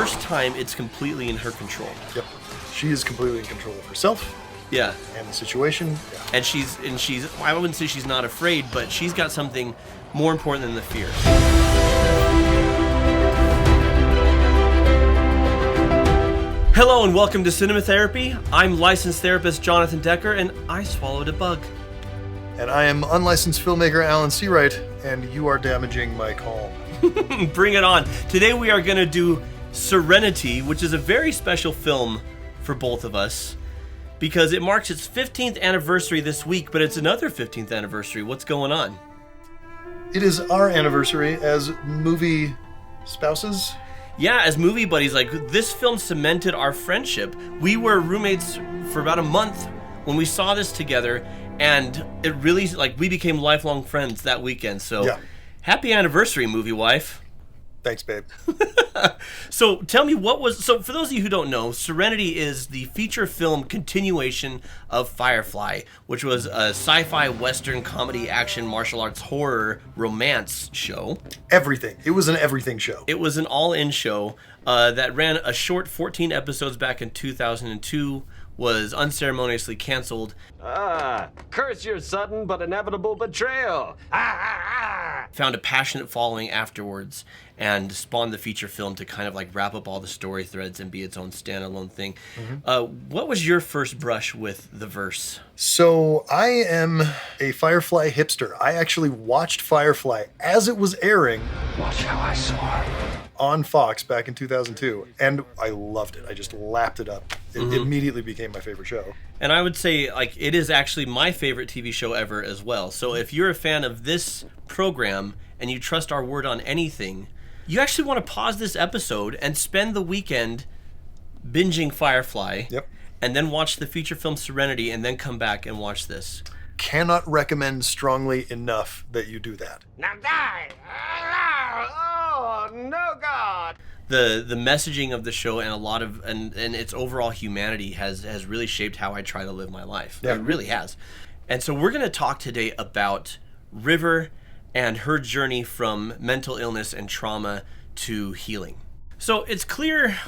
first time it's completely in her control. Yep. She is completely in control of herself. Yeah. And the situation. Yeah. And she's I wouldn't say she's not afraid, but she's got something more important than the fear. Hello and welcome to Cinema Therapy. I'm licensed therapist Jonathan Decker, and I swallowed a bug. And I am unlicensed filmmaker Alan Seawright, and you are damaging my calm. Bring it on. Today we are going to do Serenity, which is a very special film for both of us because it marks its 15th anniversary this week, but it's another 15th anniversary. What's going on? It is our anniversary as movie spouses. Yeah, as movie buddies. Like, this film cemented our friendship. We were roommates for about a month when we saw this together, and it really, like, we became lifelong friends that weekend. So, yeah. Happy anniversary, movie wife. Thanks, babe. So tell me so for those of you who don't know, Serenity is the feature film continuation of Firefly, which was a sci-fi, western, comedy, action, martial arts, horror, romance show. Everything. It was an everything show. It was an all-in show that ran a short 14 episodes back in 2002, was unceremoniously canceled. Curse your sudden but inevitable betrayal. Found a passionate following afterwards and spawned the feature film to kind of like wrap up all the story threads and be its own standalone thing. Mm-hmm. What was your first brush with the verse? So I am a Firefly hipster. I actually watched Firefly as it was airing. Watch how I soar. On Fox back in 2002, and I loved it. I just lapped it up. It immediately became my favorite show. And I would say, like, it is actually my favorite TV show ever as well. So if you're a fan of this program and you trust our word on anything, you actually want to pause this episode and spend the weekend binging Firefly. Yep. And then watch the feature film Serenity and then come back and watch this. Cannot recommend strongly enough that you do that. Now die! Oh, no, God! The messaging of the show and a lot of and its overall humanity has really shaped how I try to live my life. Yeah. It really has. And so we're going to talk today about River and her journey from mental illness and trauma to healing. So it's clear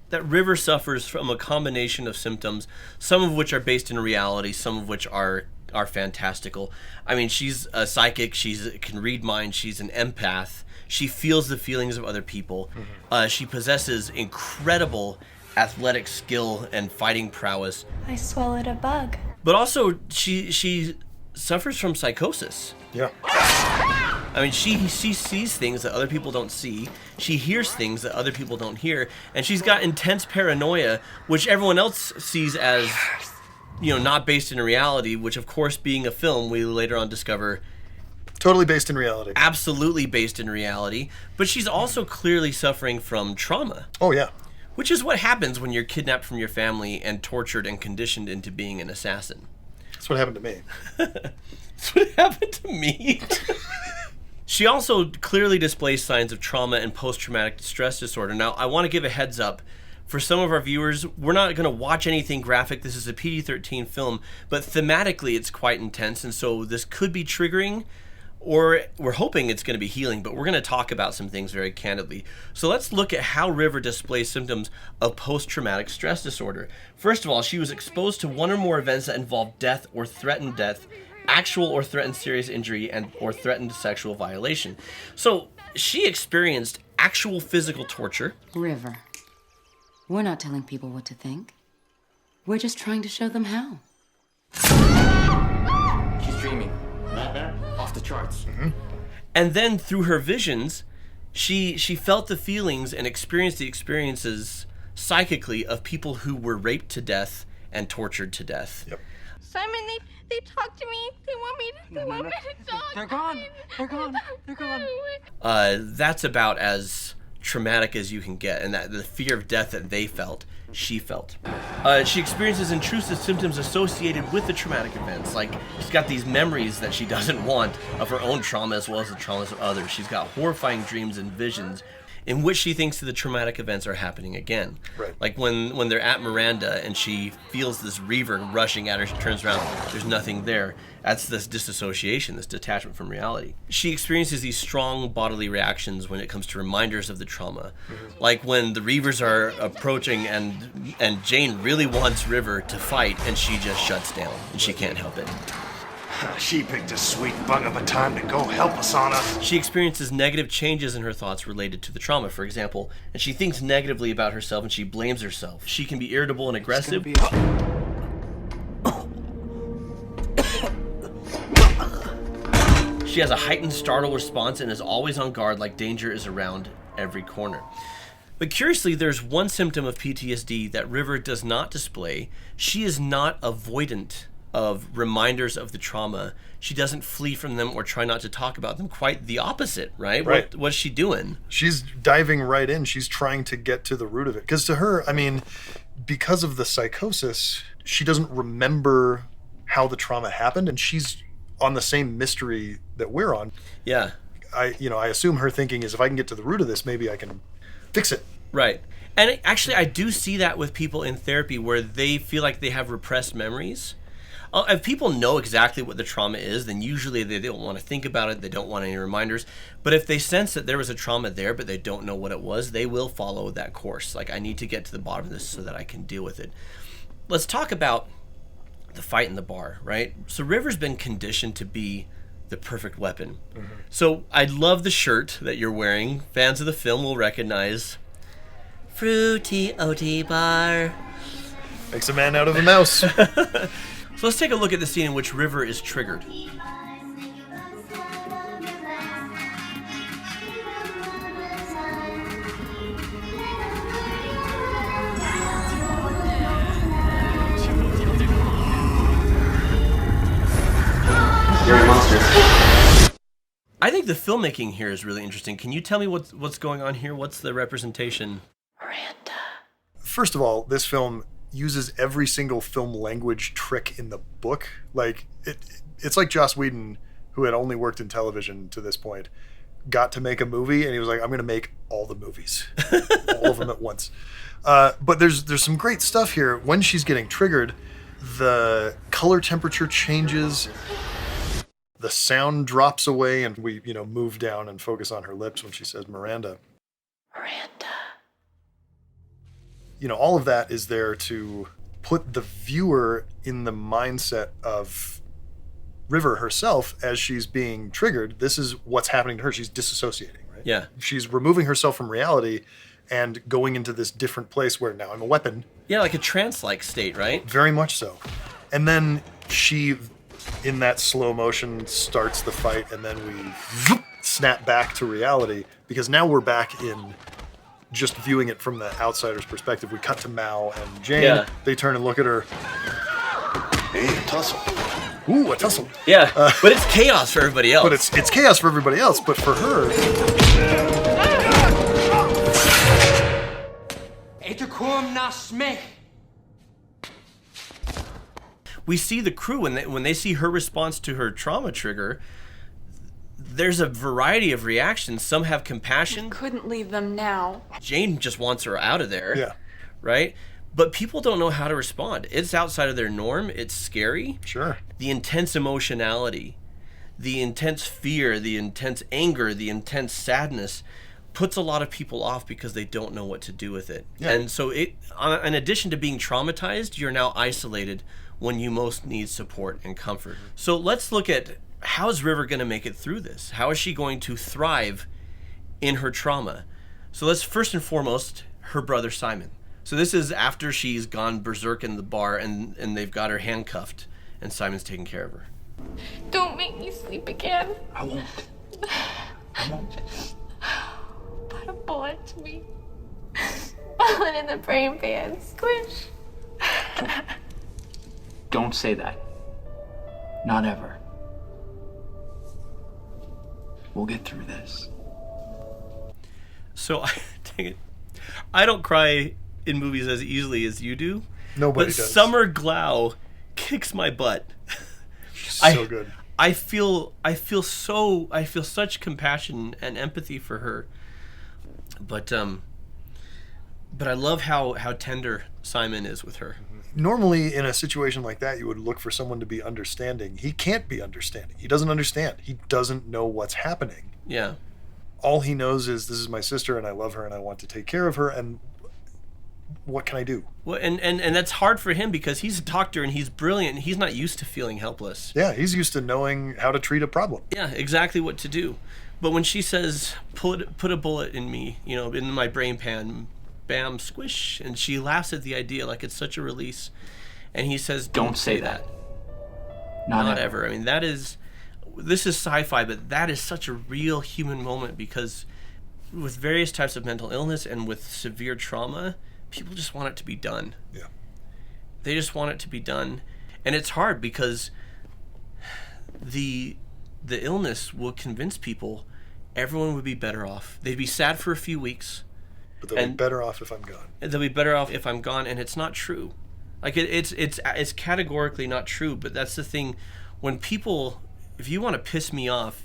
that River suffers from a combination of symptoms, some of which are based in reality, some of which are fantastical. I mean, she's a psychic, she can read minds, she's an empath, she feels the feelings of other people. Mm-hmm. She possesses incredible athletic skill and fighting prowess. I swallowed a bug. But also, she suffers from psychosis. Yeah. I mean, she sees things that other people don't see. She hears things that other people don't hear. And she's got intense paranoia, which everyone else sees as, not based in reality, which, of course, being a film, we later on discover... Totally based in reality. Absolutely based in reality. But she's also clearly suffering from trauma. Oh, yeah. Which is what happens when you're kidnapped from your family and tortured and conditioned into being an assassin. That's what happened to me. That's what happened to me. She also clearly displays signs of trauma and post-traumatic stress disorder. Now, I want to give a heads up. For some of our viewers, we're not going to watch anything graphic. This is a PG-13 film, but thematically it's quite intense, and so this could be triggering, or we're hoping it's going to be healing, but we're going to talk about some things very candidly. So let's look at how River displays symptoms of post-traumatic stress disorder. First of all, she was exposed to one or more events that involved death or threatened death, actual or threatened serious injury, and or threatened sexual violation. So she experienced actual physical torture. River, we're not telling people what to think. We're just trying to show them how. She's dreaming. Nightmare? Off the charts. Mm-hmm. And then through her visions, she felt the feelings and experienced the experiences psychically of people who were raped to death and tortured to death. Yep. Simon, they talk to me. They want me to talk. They're gone. They're gone. They're gone. That's about as traumatic as you can get, and that the fear of death that they felt, she felt. She experiences intrusive symptoms associated with the traumatic events. Like, she's got these memories that she doesn't want of her own trauma as well as the traumas of others. She's got horrifying dreams and visions. in which she thinks the traumatic events are happening again. Right. Like when they're at Miranda and she feels this reaver rushing at her, she turns around, there's nothing there. That's this disassociation, this detachment from reality. She experiences these strong bodily reactions when it comes to reminders of the trauma. Like when the reavers are approaching and Jane really wants River to fight and she just shuts down and she can't help it. She picked a sweet bug of a time to go help us on us. She experiences negative changes in her thoughts related to the trauma, for example, and she thinks negatively about herself and she blames herself. She can be irritable and aggressive. She has a heightened startle response and is always on guard, like danger is around every corner. But curiously, there's one symptom of PTSD that River does not display. She is not avoidant of reminders of the trauma. She doesn't flee from them or try not to talk about them. Quite the opposite, right? Right. What's she doing? She's diving right in. She's trying to get to the root of it. Because to her, I mean, because of the psychosis, she doesn't remember how the trauma happened, and she's on the same mystery that we're on. Yeah. I assume her thinking is, if I can get to the root of this, maybe I can fix it. Right. And actually, I do see that with people in therapy where they feel like they have repressed memories. If people know exactly what the trauma is, then usually they don't want to think about it. They don't want any reminders. But if they sense that there was a trauma there, but they don't know what it was, they will follow that course. Like, I need to get to the bottom of this so that I can deal with it. Let's talk about the fight in the bar, right? So River's been conditioned to be the perfect weapon. Mm-hmm. So I love the shirt that you're wearing. Fans of the film will recognize. Fruity OT bar. Makes a man out of a mouse. So let's take a look at the scene in which River is triggered. You're a monster. I think the filmmaking here is really interesting. Can you tell me what's going on here? What's the representation? Miranda. First of all, this film uses every single film language trick in the book. Like, it's like Joss Whedon, who had only worked in television to this point, got to make a movie, and he was like, I'm going to make all the movies. All of them at once. But there's some great stuff here. When she's getting triggered, the color temperature changes, the sound drops away, and we move down and focus on her lips when she says Miranda. Miranda. All of that is there to put the viewer in the mindset of River herself as she's being triggered. This is what's happening to her. She's disassociating, right? Yeah. She's removing herself from reality and going into this different place where now I'm a weapon. Yeah, like a trance-like state, right? Very much so. And then she, in that slow motion, starts the fight, and then we snap back to reality, because now we're back in just viewing it from the outsider's perspective. We cut to Mao and Jane. Yeah. They turn and look at her. Hey, a tussle. Ooh, a tussle. Yeah, but it's chaos for everybody else. But it's chaos for everybody else. But for her, we see the crew when they see her response to her trauma trigger. There's a variety of reactions. Some have compassion. Couldn't leave them now. Jane just wants her out of there. yeah, Right? But people don't know how to respond. It's outside of their norm. It's scary. sure. The intense emotionality, the intense fear, the intense anger, the intense sadness puts a lot of people off because they don't know what to do with it. Yeah. And so in addition to being traumatized, you're now isolated when you most need support and comfort. So let's look at, how is River going to make it through this? How is she going to thrive in her trauma? So let's first and foremost, her brother Simon. So this is after she's gone berserk in the bar and they've got her handcuffed and Simon's taking care of her. Don't make me sleep again. I won't. I won't. Put a bullet to me. Bullet in the brain pan. Squish. Don't say that. Not ever. We'll get through this. So I don't cry in movies as easily as you do. Nobody but does. Summer Glau kicks my butt. So good. I feel such compassion and empathy for her. But I love how tender Simon is with her. Normally, in a situation like that, you would look for someone to be understanding. He can't be understanding. He doesn't understand. He doesn't know what's happening. Yeah. All he knows is, this is my sister, and I love her, and I want to take care of her, and what can I do? Well, and that's hard for him because he's a doctor and he's brilliant. And he's not used to feeling helpless. Yeah, he's used to knowing how to treat a problem. Yeah, exactly what to do. But when she says, put a bullet in me, in my brain pan, bam, squish, and she laughs at the idea like it's such a release. And he says, don't say that. Not ever. I mean, this is sci-fi, but that is such a real human moment because with various types of mental illness and with severe trauma, people just want it to be done. Yeah. They just want it to be done. And it's hard because the illness will convince people everyone would be better off. They'd be sad for a few weeks. But they'll be better off if I'm gone. They'll be better off if I'm gone, and it's not true. Like, it's categorically not true, but that's the thing. When people, if you want to piss me off,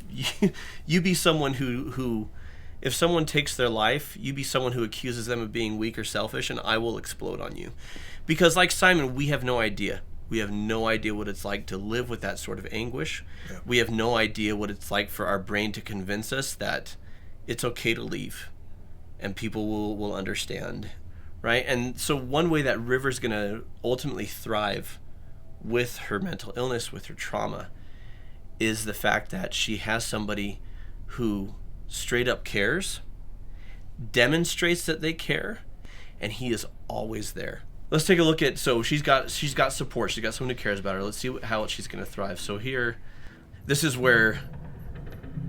you be someone who if someone takes their life, you be someone who accuses them of being weak or selfish, and I will explode on you. Because like Simon, we have no idea. We have no idea what it's like to live with that sort of anguish. Yeah. We have no idea what it's like for our brain to convince us that it's okay to leave and people will understand, right? And so one way that River's going to ultimately thrive with her mental illness, with her trauma, is the fact that she has somebody who straight up cares, demonstrates that they care, and he is always there. Let's take a look at, so she's got support, she's got someone who cares about her. Let's see how she's going to thrive. So here, this is where,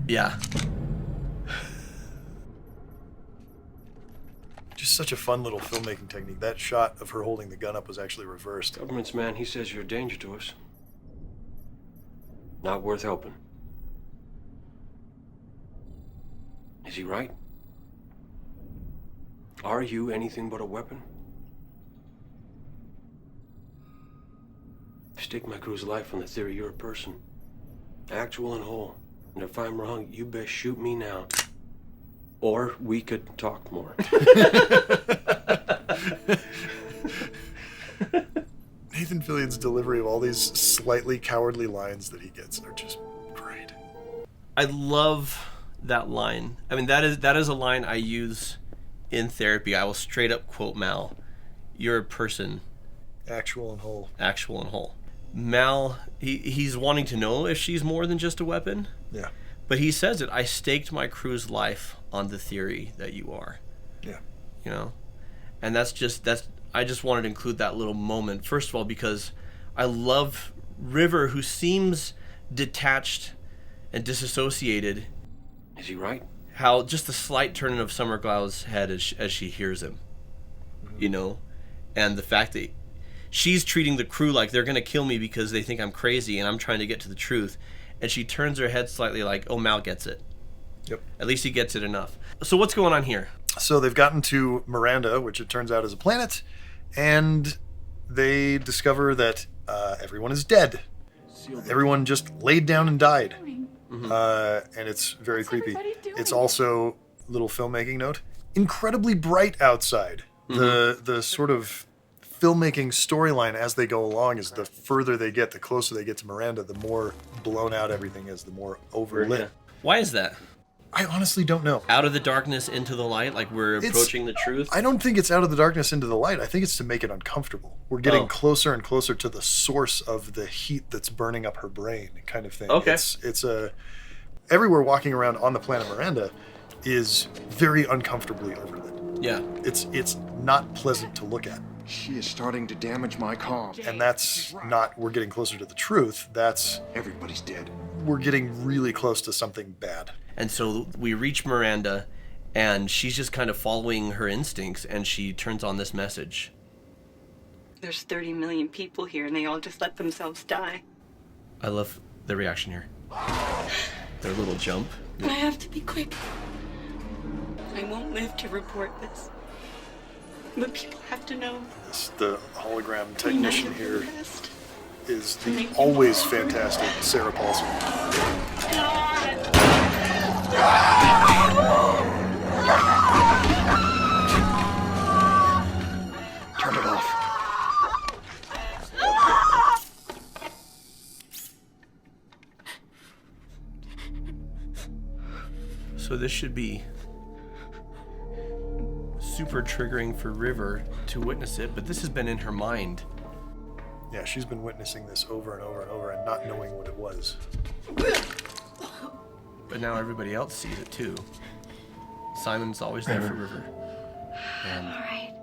yeah. Just such a fun little filmmaking technique. That shot of her holding the gun up was actually reversed. Government's man, he says you're a danger to us. Not worth helping. Is he right? Are you anything but a weapon? Stake my crew's life on the theory you're a person, actual and whole. And if I'm wrong, you best shoot me now. Or we could talk more. Nathan Fillion's delivery of all these slightly cowardly lines that he gets are just great. I love that line. I mean, that is a line I use in therapy. I will straight up quote Mal. You're a person. Actual and whole. Actual and whole. Mal, he's wanting to know if she's more than just a weapon. Yeah. But he says it, I staked my crew's life on the theory that you are. Yeah. And I just wanted to include that little moment, first of all, because I love River, who seems detached and disassociated. Is he right? How just the slight turning of Summer Glau's head as she hears him, and the fact that she's treating the crew like they're going to kill me because they think I'm crazy and I'm trying to get to the truth. And she turns her head slightly like, oh, Mal gets it. Yep. At least he gets it enough. So what's going on here? So they've gotten to Miranda, which it turns out is a planet, and they discover that everyone is dead. Everyone just laid down and died. Mm-hmm. And it's very creepy. It's also, little filmmaking note, incredibly bright outside. Mm-hmm. The sort of filmmaking storyline as they go along is the further they get, the closer they get to Miranda, the more blown out everything is, the more overlit. Yeah. Why is that? I honestly don't know. Out of the darkness into the light, like we're approaching the truth? I don't think it's out of the darkness into the light. I think it's to make it uncomfortable. We're getting closer and closer to the source of the heat that's burning up her brain, kind of thing. Okay. It's everywhere walking around on the planet Miranda is very uncomfortably overlit. Yeah. It's not pleasant to look at. She is starting to damage my comm. And that's not, we're getting closer to the truth. That's, everybody's dead. We're getting really close to something bad. And so we reach Miranda, and she's just kind of following her instincts, and she turns on this message. There's 30 million people here, and they all just let themselves die. I love the reaction here. Their little jump. I have to be quick. I won't live to report this. But people have to know. The hologram technician here is the always fantastic Sarah Paulson. So this should be super triggering for River to witness it, but this has been in her mind. Yeah, she's been witnessing this over and over and over and not knowing what it was. But now everybody else sees it too. Simon's always there for River. And All right.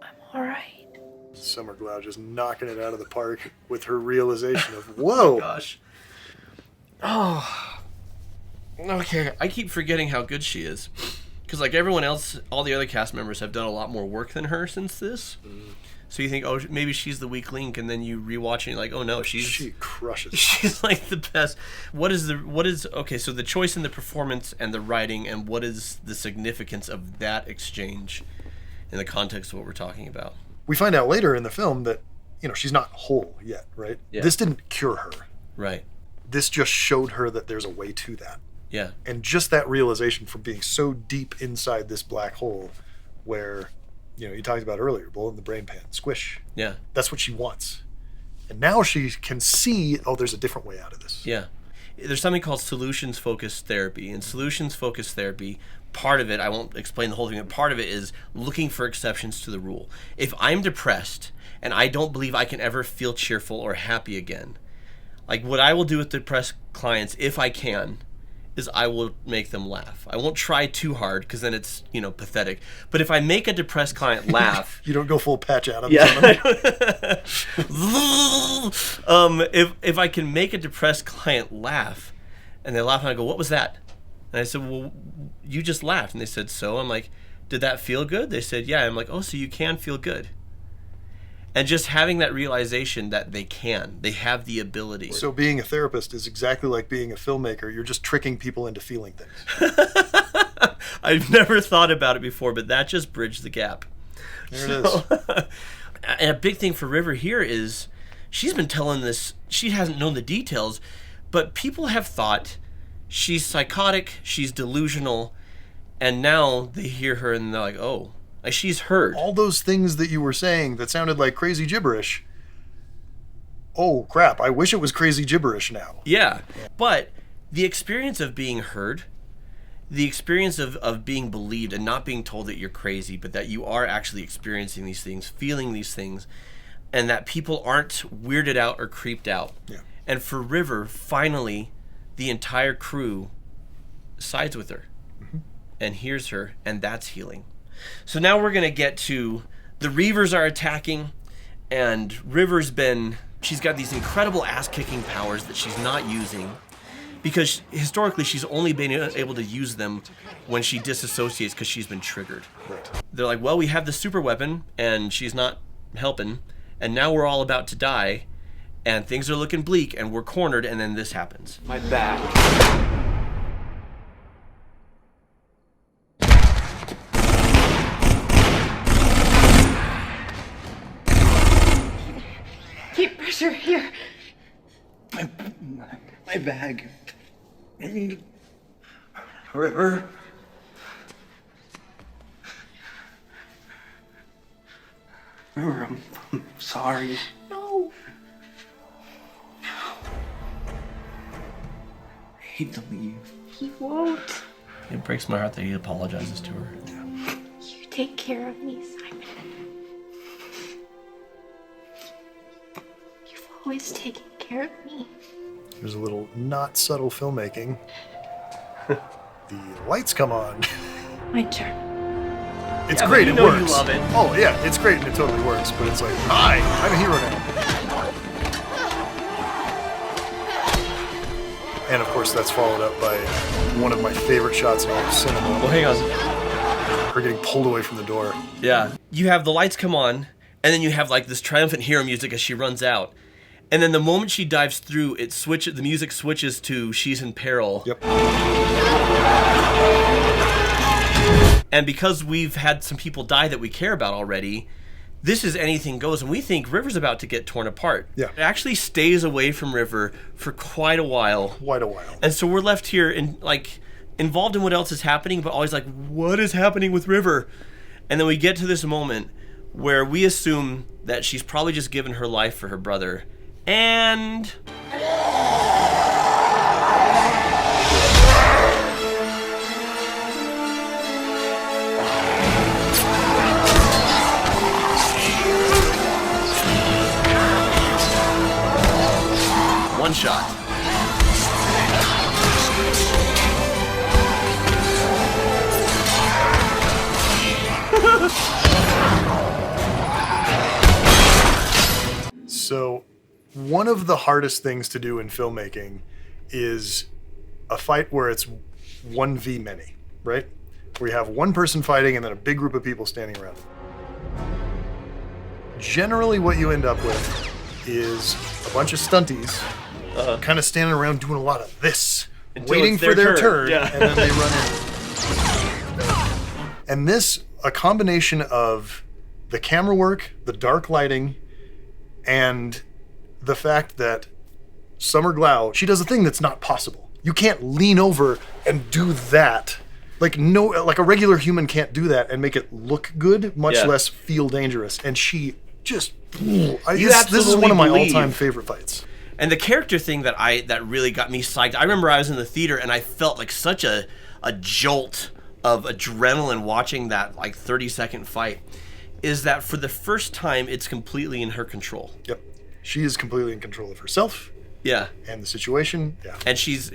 I'm all right. Summer Glau just knocking it out of the park with her realization of, whoa! gosh. Oh. Okay, I keep forgetting how good she is. Because like everyone else, all the other cast members have done a lot more work than her since this. So you think, oh, maybe she's the weak link, and then you rewatch and you're like, oh no, She crushes. she's like the best. Okay, so the choice in the performance and the writing, and what is the significance of that exchange in the context of what we're talking about? We find out later in the film that, she's not whole yet, right? Yeah. This didn't cure her. Right. This just showed her that there's a way to that. Yeah. And just that realization from being so deep inside this black hole where, you talked about earlier, bullet in the brain pan, squish. Yeah. That's what she wants. And now she can see, there's a different way out of this. Yeah. There's something called solutions-focused therapy. And solutions-focused therapy, part of it, I won't explain the whole thing, but part of it is looking for exceptions to the rule. If I'm depressed and I don't believe I can ever feel cheerful or happy again, like what I will do with depressed clients, if I can, is I will make them laugh. I won't try too hard because then it's, pathetic. But if I make a depressed client laugh... You don't go full Patch Adams yeah. on them? If I can make a depressed client laugh, and they laugh, and I go, what was that? And I said, well, you just laughed. And they said, so? I'm like, did that feel good? They said, yeah. I'm like, oh, so you can feel good. And just having that realization that they have the ability. So being a therapist is exactly like being a filmmaker. You're just tricking people into feeling things. I've never thought about it before, but that just bridged the gap. There it is. And a big thing for River here is she's been telling this, she hasn't known the details, but people have thought she's psychotic, she's delusional, and now they hear her and they're like, oh, like she's heard. All those things that you were saying that sounded like crazy gibberish. Oh, crap. I wish it was crazy gibberish now. Yeah. But the experience of being heard, the experience of being believed and not being told that you're crazy, but that you are actually experiencing these things, feeling these things, and that people aren't weirded out or creeped out. Yeah. And for River, finally, the entire crew sides with her and hears her, and that's healing. So now we're going to get to the Reavers are attacking, and River's she's got these incredible ass-kicking powers that she's not using because historically she's only been able to use them when she disassociates because she's been triggered. Right. They're like, well, we have the super weapon, and she's not helping, and now we're all about to die, and things are looking bleak, and we're cornered, and then this happens. My back. Keep pressure here. My bag. River. River, I'm sorry. No. I hate to leave. He won't. It breaks my heart that he apologizes to her. You take care of me, Simon. You've always taken care of me. There's a little not subtle filmmaking. The lights come on. My turn. It's Yeah, great, but it you know works. you love it. Oh yeah, it's great and it totally works, but it's like, hi, I'm a hero now. And of course that's followed up by one of my favorite shots in all of cinema. Well, hang on. Her getting pulled away from the door. Yeah. You have the lights come on, and then you have like this triumphant hero music as she runs out. And then the moment she dives through, the music switches to She's in Peril. Yep. And because we've had some people die that we care about already, this is anything goes, and we think River's about to get torn apart. Yeah. It actually stays away from River for quite a while. Quite a while. And so we're left here involved in what else is happening, but always like, what is happening with River? And then we get to this moment where we assume that she's probably just given her life for her brother. And... one shot. So, one of the hardest things to do in filmmaking is a fight where it's 1v many, right? Where you have one person fighting and then a big group of people standing around. Generally, what you end up with is a bunch of stunties kind of standing around doing a lot of this, waiting for their turn, Yeah. and then they run in. And this, a combination of the camera work, the dark lighting, and the fact that Summer Glau, she does a thing that's not possible. You can't lean over and do that. Like a regular human can't do that and make it look good, much less feel dangerous. And she just, this is one of my all-time favorite fights. And the character thing that really got me psyched. I remember I was in the theater and I felt like such a jolt of adrenaline watching that like 30-second fight. Is that for the first time it's completely in her control. Yep. She is completely in control of herself. Yeah. And the situation. Yeah. And she's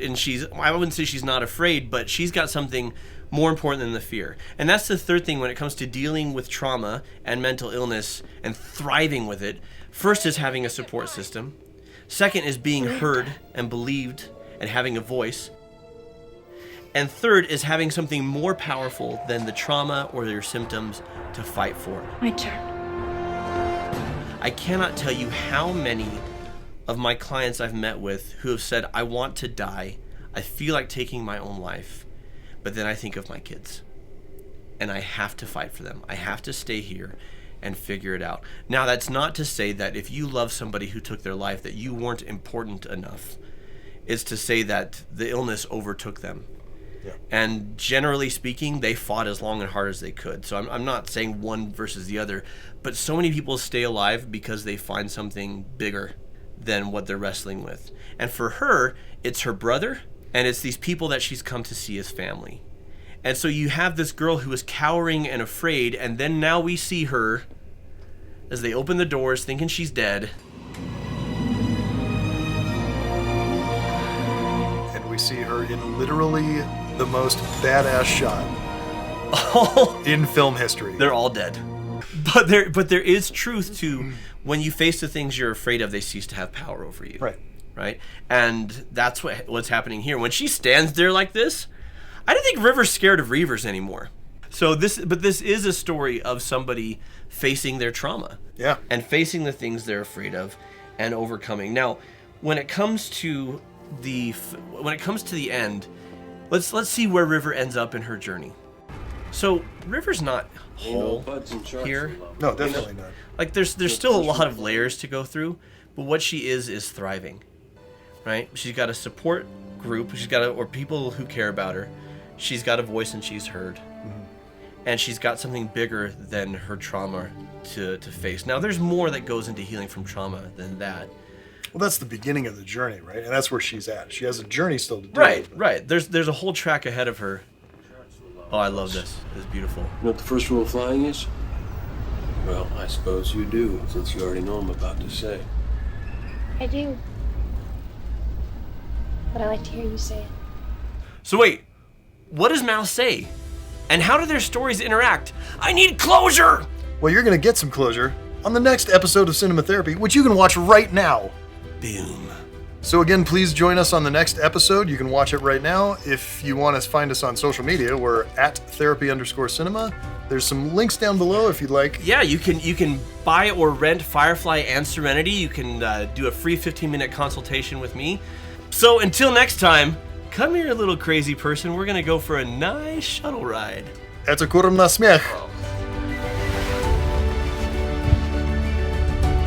I wouldn't say she's not afraid, but she's got something more important than the fear. And that's the third thing when it comes to dealing with trauma and mental illness and thriving with it. First is having a support system. Second is being heard and believed and having a voice. And third is having something more powerful than the trauma or your symptoms to fight for. My turn. I cannot tell you how many of my clients I've met with who have said, I want to die. I feel like taking my own life. But then I think of my kids. And I have to fight for them. I have to stay here and figure it out. Now, that's not to say that if you love somebody who took their life, that you weren't important enough. It's to say that the illness overtook them. Yeah. And generally speaking, they fought as long and hard as they could. So I'm not saying one versus the other, but so many people stay alive because they find something bigger than what they're wrestling with. And for her, it's her brother, and it's these people that she's come to see as family. And so you have this girl who is cowering and afraid, and then now we see her as they open the doors thinking she's dead. And we see her in literally the most badass shot in film history. They're all dead. But there is truth to when you face the things you're afraid of, they cease to have power over you. Right? And that's what's happening here. When she stands there like this, I don't think River's scared of Reavers anymore. So this is a story of somebody facing their trauma. Yeah. And facing the things they're afraid of and overcoming. Now, when it comes to the end, let's see where River ends up in her journey. So River's not whole here. No, definitely not. Like there's still a lot of layers to go through, but what she is thriving. Right? She's got a support group, or people who care about her. She's got a voice and she's heard. Mm-hmm. And she's got something bigger than her trauma to face. Now there's more that goes into healing from trauma than that. Well, that's the beginning of the journey, right? And that's where she's at. She has a journey still to do. Right. There's a whole track ahead of her. Oh, I love this. It's beautiful. You know what the first rule of flying is? Well, I suppose you do, since you already know what I'm about to say. I do. But I like to hear you say it. So wait, what does Mal say? And how do their stories interact? I need closure! Well, you're going to get some closure on the next episode of Cinema Therapy, which you can watch right now. Boom. So again, please join us on the next episode. You can watch it right now. If you want to find us on social media, we're at @therapy_cinema. There's some links down below if you'd like. Yeah, you can buy or rent Firefly and Serenity. You can do a free 15-minute consultation with me. So until next time, come here, little crazy person. We're gonna go for a nice shuttle ride. Это курм на смех.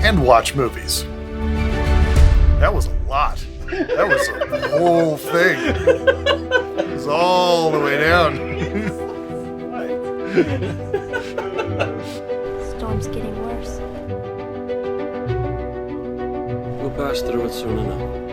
And watch movies. That was a lot. That was a whole thing. It was all the way down. Story storm's getting worse. We'll pass through it soon enough.